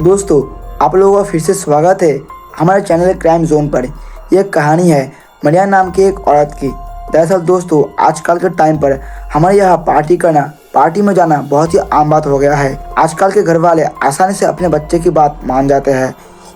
दोस्तों, आप लोगों का फिर से स्वागत है हमारे चैनल क्राइम जोन पर। यह कहानी है मरिया नाम की एक औरत की। दरअसल दोस्तों, आजकल के टाइम पर हमारे यहाँ पार्टी में जाना बहुत ही आम बात हो गया है। आजकल के घर वाले आसानी से अपने बच्चे की बात मान जाते हैं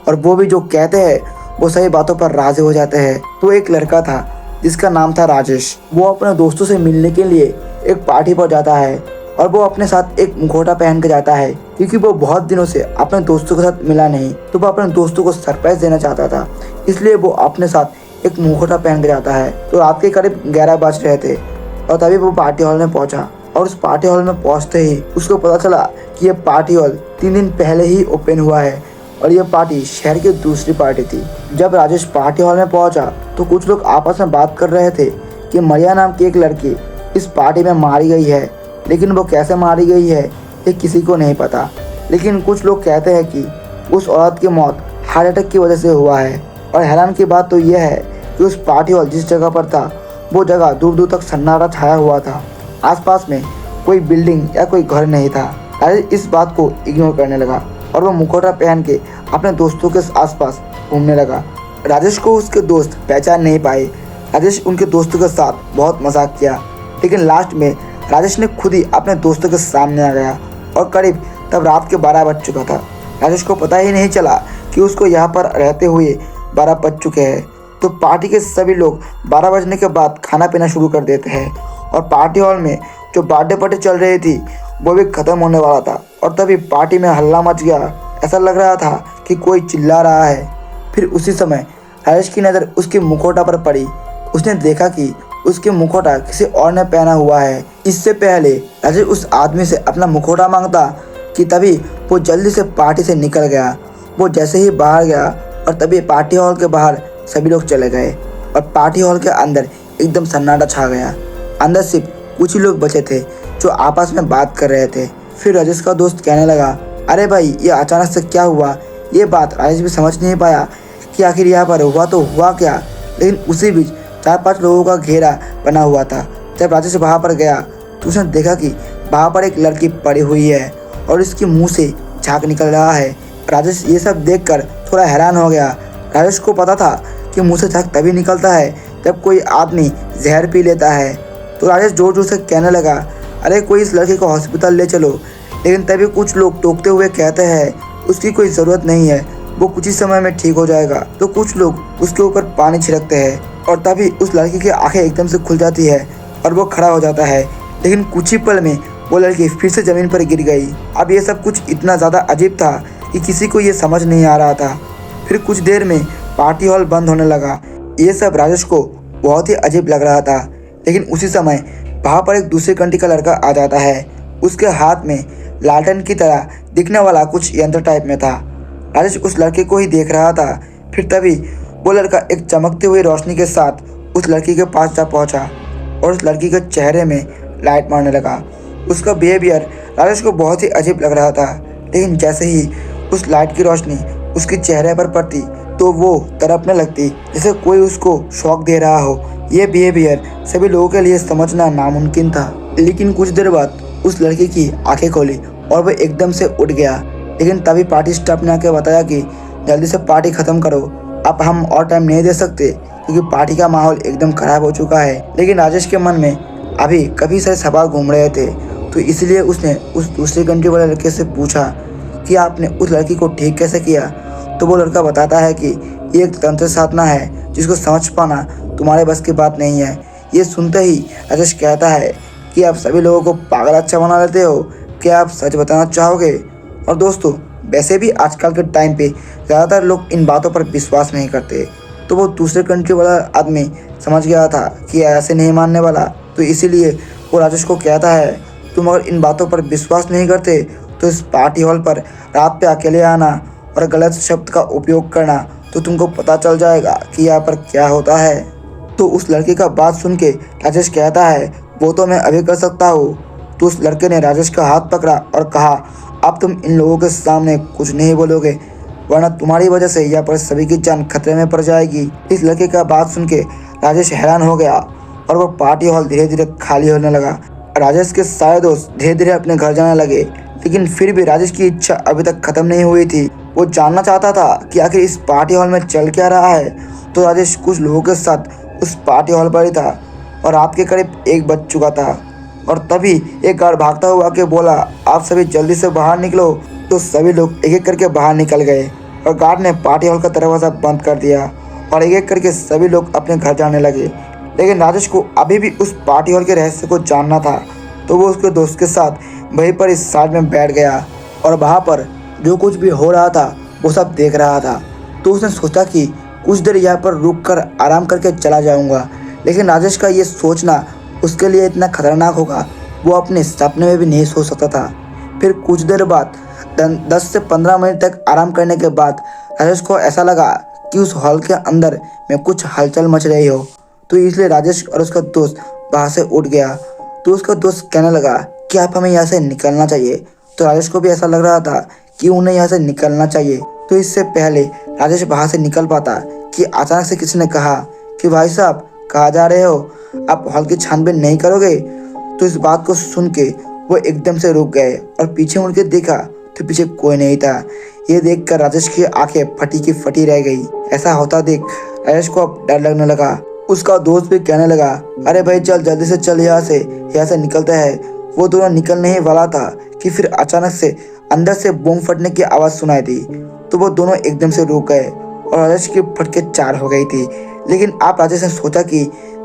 और वो भी जो कहते हैं वो सही बातों पर राजी हो जाते हैं। तो एक लड़का था जिसका नाम था राजेश। वो अपने दोस्तों से मिलने के लिए एक पार्टी पर जाता है और वो अपने साथ एक मुखौटा पहन के जाता है, क्योंकि वो बहुत दिनों से अपने दोस्तों के साथ मिला नहीं, तो वो अपने दोस्तों को सरप्राइज देना चाहता था। इसलिए वो अपने साथ एक मुखौटा पहन के जाता है। तो रात के करीब 11 बज रहे थे और तभी वो पार्टी हॉल में पहुंचा। और उस पार्टी हॉल में पहुंचते ही उसको पता चला कि यह पार्टी हॉल 3 दिन पहले ही ओपन हुआ है और यह पार्टी शहर की दूसरी पार्टी थी। जब राजेश पार्टी हॉल में पहुंचा तो कुछ लोग आपस में बात कर रहे थे कि मरिया नाम की एक लड़की इस पार्टी में मारी गई है, लेकिन वो कैसे मारी गई है ये किसी को नहीं पता। लेकिन कुछ लोग कहते हैं कि उस औरत की मौत हार्ट अटैक की वजह से हुआ है। और हैरान की बात तो यह है कि उस पार्टी हॉल जिस जगह पर था वो जगह दूर दूर तक सन्नाटा छाया हुआ था। आसपास में कोई बिल्डिंग या कोई घर नहीं था। राजेश इस बात को इग्नोर करने लगा और वो मुखौटा पहन के अपने दोस्तों के आसपास घूमने लगा। राजेश को उसके दोस्त पहचान नहीं पाए। राजेश उनके दोस्तों के साथ बहुत मजाक किया, लेकिन लास्ट में राजेश ने खुद ही अपने दोस्तों के सामने आ गया और करीब तब रात के 12 बज चुका था। राजेश को पता ही नहीं चला कि उसको यहाँ पर रहते हुए 12 बज चुके हैं। तो पार्टी के सभी लोग 12 बजने के बाद खाना पीना शुरू कर देते हैं और पार्टी हॉल में जो बर्थडे पार्टी चल रही थी वो भी ख़त्म होने वाला था। और तभी पार्टी में हल्ला मच गया। ऐसा लग रहा था कि कोई चिल्ला रहा है। फिर उसी समय राजेश की नज़र उसके मुखौटा पर पड़ी। उसने देखा कि उसके मुखौटा किसी और ने पहना हुआ है। इससे पहले राजेश उस आदमी से अपना मुखौटा मांगता कि तभी वो जल्दी से पार्टी से निकल गया। वो जैसे ही बाहर गया और तभी पार्टी हॉल के बाहर सभी लोग चले गए और पार्टी हॉल के अंदर एकदम सन्नाटा छा गया। अंदर सिर्फ कुछ ही लोग बचे थे जो आपस में बात कर रहे थे। फिर राजेश का दोस्त कहने लगा, अरे भाई, ये अचानक से क्या हुआ? ये बात राजेश भी समझ नहीं पाया कि आखिर यहाँ पर हुआ तो हुआ क्या। लेकिन उसी बीच 4-5 लोगों का घेरा बना हुआ था। जब राजेश वहाँ पर गया तो उसने देखा कि वहाँ पर एक लड़की पड़ी हुई है और इसके मुंह से झाग निकल रहा है। राजेश ये सब देखकर थोड़ा हैरान हो गया। राजेश को पता था कि मुंह से झाग तभी निकलता है जब कोई आदमी जहर पी लेता है। तो राजेश जोर जोर से कहने लगा, अरे कोई इस लड़की को हॉस्पिटल ले चलो। लेकिन तभी कुछ लोग टोकते हुए कहते हैं, उसकी कोई ज़रूरत नहीं है, वो कुछ ही समय में ठीक हो जाएगा। तो कुछ लोग उसके ऊपर पानी छिड़कते हैं और तभी उस लड़की की आंखें एकदम से खुल जाती है और वो खड़ा हो जाता है। लेकिन कुछ ही पल में वो लड़की फिर से ज़मीन पर गिर गई। अब ये सब कुछ इतना ज़्यादा अजीब था कि किसी को ये समझ नहीं आ रहा था। फिर कुछ देर में पार्टी हॉल बंद होने लगा। ये सब राजेश को बहुत ही अजीब लग रहा था। लेकिन उसी समय वहाँ पर एक दूसरे कंट्री का लड़का आ जाता है। उसके हाथ में लालटेन की तरह दिखने वाला कुछ यंत्र टाइप में था। राजेश उस लड़के को ही देख रहा था। फिर तभी वो लड़का एक चमकती हुई रोशनी के साथ उस लड़की के पास जा पहुंचा और उस लड़की के चेहरे में लाइट मारने लगा। उसका बिहेवियर राजेश को बहुत ही अजीब लग रहा था। लेकिन जैसे ही उस लाइट की रोशनी उसके चेहरे पर पड़ती तो वो तड़पने लगती, जैसे कोई उसको शॉक दे रहा हो। ये बिहेवियर सभी लोगों के लिए समझना नामुमकिन था। लेकिन कुछ देर बाद उस लड़की की आंखें खोली और वह एकदम से उठ गया। लेकिन तभी पार्टी स्टाफ ने आके बताया कि जल्दी से पार्टी ख़त्म करो, अब हम और टाइम नहीं दे सकते क्योंकि पार्टी का माहौल एकदम ख़राब हो चुका है। लेकिन राजेश के मन में अभी काफ़ी सारे सवाल घूम रहे थे, तो इसलिए उसने उस दूसरे कंट्री वाले लड़के से पूछा कि आपने उस लड़की को ठीक कैसे किया। तो वो लड़का बताता है कि ये एक तंत्र साधना है जिसको समझ पाना तुम्हारे बस की बात नहीं है। ये सुनते ही राजेश कहता है कि आप सभी लोगों को पागल अच्छा बना लेते हो, क्या आप सच बताना चाहोगे? और दोस्तों, वैसे भी आजकल के टाइम पे ज़्यादातर लोग इन बातों पर विश्वास नहीं करते। तो वो दूसरे कंट्री वाला आदमी समझ गया था कि ऐसे नहीं मानने वाला, तो इसीलिए वो राजेश को कहता है, तुम अगर इन बातों पर विश्वास नहीं करते तो इस पार्टी हॉल पर रात पे अकेले आना और गलत शब्द का उपयोग करना, तो तुमको पता चल जाएगा कि यहाँ पर क्या होता है। तो उस लड़के का बात सुन के राजेश कहता है, वो तो मैं अभी कर सकता हूँ। तो उस लड़के ने राजेश का हाथ पकड़ा और कहा, अब तुम इन लोगों के सामने कुछ नहीं बोलोगे, वरना तुम्हारी वजह से यहाँ पर सभी की जान खतरे में पड़ जाएगी। इस लड़के का बात सुन के राजेश हैरान हो गया और वो पार्टी हॉल धीरे धीरे खाली होने लगा। राजेश के सारे दोस्त धीरे धीरे अपने घर जाने लगे। लेकिन फिर भी राजेश की इच्छा अभी तक खत्म नहीं हुई थी। वो जानना चाहता था कि आखिर इस पार्टी हॉल में चल क्या रहा है। तो राजेश कुछ लोगों के साथ उस पार्टी हॉल पर ही था और रात के करीब 1 बज चुका था। और तभी एक गार्ड भागता हुआ आके बोला, आप सभी जल्दी से बाहर निकलो। तो सभी लोग एक एक करके बाहर निकल गए और गार्ड ने पार्टी हॉल का दरवाज़ा बंद कर दिया और एक एक करके सभी लोग अपने घर जाने लगे। लेकिन राजेश को अभी भी उस पार्टी हॉल के रहस्य को जानना था। तो वो उसके दोस्त के साथ वहीं पर इस साइड में बैठ गया और वहाँ पर जो कुछ भी हो रहा था वो सब देख रहा था। तो उसने सोचा कि कुछ देर यहाँ पर रुक कर आराम करके चला जाऊँगा। लेकिन राजेश का ये सोचना उसके लिए इतना खतरनाक होगा वो अपने सपने में भी नहीं सोच सकता था। फिर कुछ देर बाद 10 से 15 मिनट तक आराम करने के बाद राजेश को ऐसा लगा कि उस हॉल के अंदर में कुछ हलचल मच रही हो। तो इसलिए राजेश और उसका दोस्त वहाँ से उठ गया। तो उसका दोस्त कहने लगा कि आप हमें यहाँ से निकलना चाहिए। तो राजेश को भी ऐसा लग रहा था कि उन्हें यहाँ से निकलना चाहिए। तो इससे पहले राजेश वहाँ से निकल पाता कि अचानक से किसी ने कहा कि भाई साहब कहाँ जा रहे हो, आप हॉल की छानबीन नहीं करोगे। तो इस बात को सुन के वो एकदम से रुक गए और पीछे मुड़ के देखा तो पीछे कोई नहीं था। ये देखकर राजेश की आंखें फटी की फटी रह गई। ऐसा होता देख राजेश को अब डर लगने लगा। उसका दोस्त भी कहने लगा, अरे भाई चल जल्दी से चल, यहाँ से निकलते हैं। वो दोनों निकलने ही वाला था कि फिर अचानक से अंदर से बम फटने की आवाज़ सुनाई दी। तो वो दोनों एकदम से रुक गए और राजेश की फटके 4 हो गई थी। लेकिन आप राजेश ने सोचा कि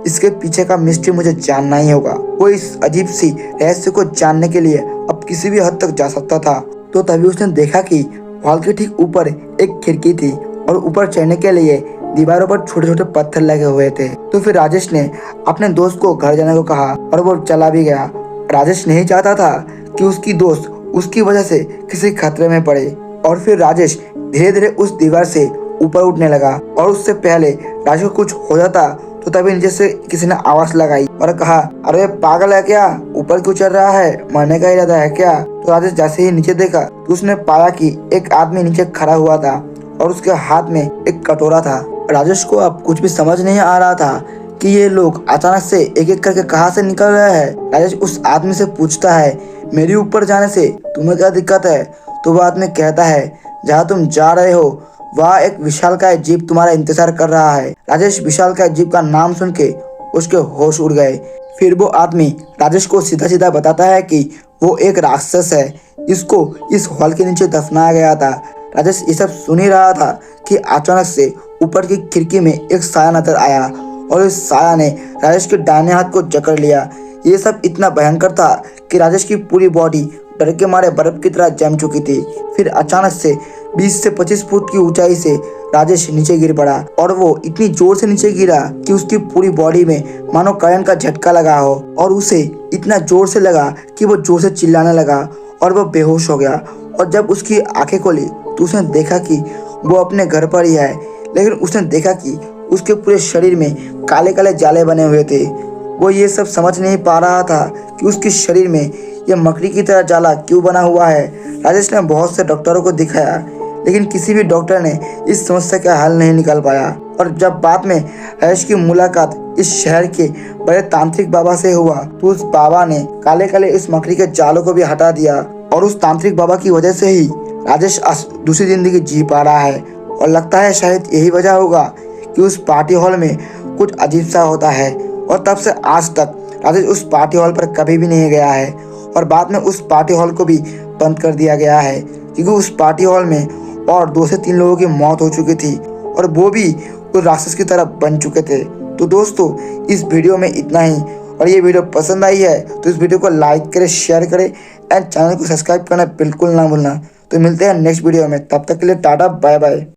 इसके पीछे का मिस्ट्री मुझे जानना ही होगा। वो इस अजीब सी रहस्य को जानने के लिए अब किसी भी हद तक जा सकता था। तो तभी उसने देखा कि हॉल के ठीक ऊपर एक खिड़की थी और ऊपर चढ़ने के लिए दीवारों पर छोटे छोटे पत्थर लगे हुए थे। तो फिर राजेश ने अपने दोस्त को घर जाने को कहा और वो चला भी गया। राजेश नहीं चाहता था कि उसकी दोस्त उसकी वजह से किसी खतरे में पड़े। और फिर राजेश धीरे धीरे उस दीवार से ऊपर उठने लगा और उससे पहले राजेश को कुछ हो जाता तो तभी नीचे से किसी ने आवाज लगाई और कहा, अरे पागल है क्या, ऊपर क्यों चढ़ रहा है, मरने का इरादा है क्या। तो राजेश जैसे ही नीचे देखा तो उसने पाया कि एक आदमी नीचे खड़ा हुआ था और उसके हाथ में एक कटोरा था। राजेश को अब कुछ भी समझ नहीं आ रहा था कि ये लोग अचानक से एक एक करके कहाँ से निकल रहे हैं। राजेश उस आदमी से पूछता है, मेरे ऊपर जाने से तुम्हें क्या दिक्कत है। तो वो आदमी कहता है, जहाँ तुम जा रहे हो वहाँ एक विशालकाय जीप तुम्हारा इंतजार कर रहा है। राजेश विशालकाय जीप का नाम सुन के उसके होश उड़ गए। फिर वो आदमी राजेश को सीधा सीधा बताता है कि वो एक राक्षस है, इसको इस हॉल के नीचे दफनाया गया था। राजेश ये सब सुन ही रहा था कि अचानक से ऊपर की खिड़की में एक साया नजर आया और इस साया ने राजेश के दाहिने हाथ को जकड़ लिया। ये सब इतना भयंकर था कि राजेश की पूरी बॉडी डर के मारे बर्फ की तरह जम चुकी थी। फिर अचानक से 20 से 25 फुट की ऊंचाई से राजेश नीचे गिर पड़ा और वो इतनी जोर से नीचे गिरा कि उसकी पूरी बॉडी में मानो करंट का झटका लगा हो और उसे इतना जोर से लगा कि वो जोर से चिल्लाने लगा और वो बेहोश हो गया। और जब उसकी आंखें खोली तो उसने देखा कि वो अपने घर पर ही है। लेकिन उसने देखा कि उसके पूरे शरीर में काले काले जाले बने हुए थे। वो ये सब समझ नहीं पा रहा था कि उसके शरीर में ये मकड़ी की तरह जाला क्यों बना हुआ है। राजेश ने बहुत से डॉक्टरों को दिखाया लेकिन किसी भी डॉक्टर ने इस समस्या का हल नहीं निकाल पाया। और जब बाद में राजेश की मुलाकात इस शहर के बड़े तांत्रिक बाबा से हुआ तो उस बाबा ने काले काले इस मकड़ी के जालों को भी हटा दिया और उस तांत्रिक बाबा की वजह से ही राजेश दूसरी जिंदगी जी पा रहा है। और लगता है शायद यही वजह होगा कि उस पार्टी हॉल में कुछ अजीब सा होता है। और तब से आज तक राजेश उस पार्टी हॉल पर कभी भी नहीं गया है और बाद में उस पार्टी हॉल को भी बंद कर दिया गया है क्योंकि उस पार्टी हॉल में और 2 से 3 लोगों की मौत हो चुकी थी और वो भी उस राक्षस की तरह बन चुके थे। तो दोस्तों इस वीडियो में इतना ही। और ये वीडियो पसंद आई है तो इस वीडियो को लाइक करें, शेयर करें एंड चैनल को सब्सक्राइब करना बिल्कुल ना भूलना। तो मिलते हैं नेक्स्ट वीडियो में, तब तक के लिए टाटा बाय बाय।